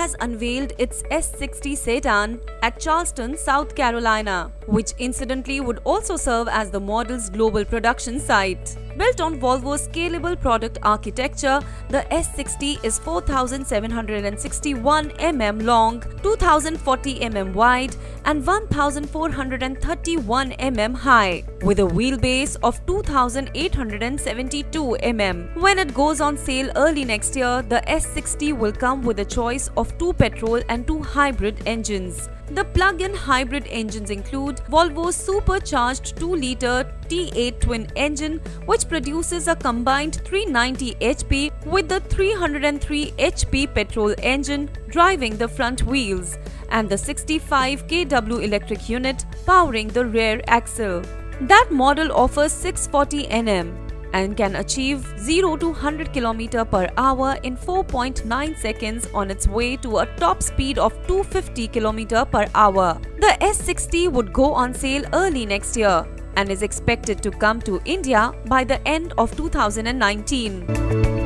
has unveiled its S60 sedan at Charleston, South Carolina, which incidentally would also serve as the model's global production site. Built on Volvo's Scalable product architecture, the S60 is 4,761 mm long, 2,040 mm wide, and 1,431 mm high, with a wheelbase of 2,872 mm. When it goes on sale early next year, the S60 will come with a choice of 2 petrol and 2 hybrid engines. The plug-in hybrid engines include Volvo's supercharged 2-liter T8 twin engine, which produces a combined 390 HP with the 303 HP petrol engine driving the front wheels, and the 65 kW electric unit powering the rear axle. That model offers 640 Nm and can achieve 0 to 100 km per hour in 4.9 seconds on its way to a top speed of 250 km per hour. The S60 would go on sale early next year and is expected to come to India by the end of 2019.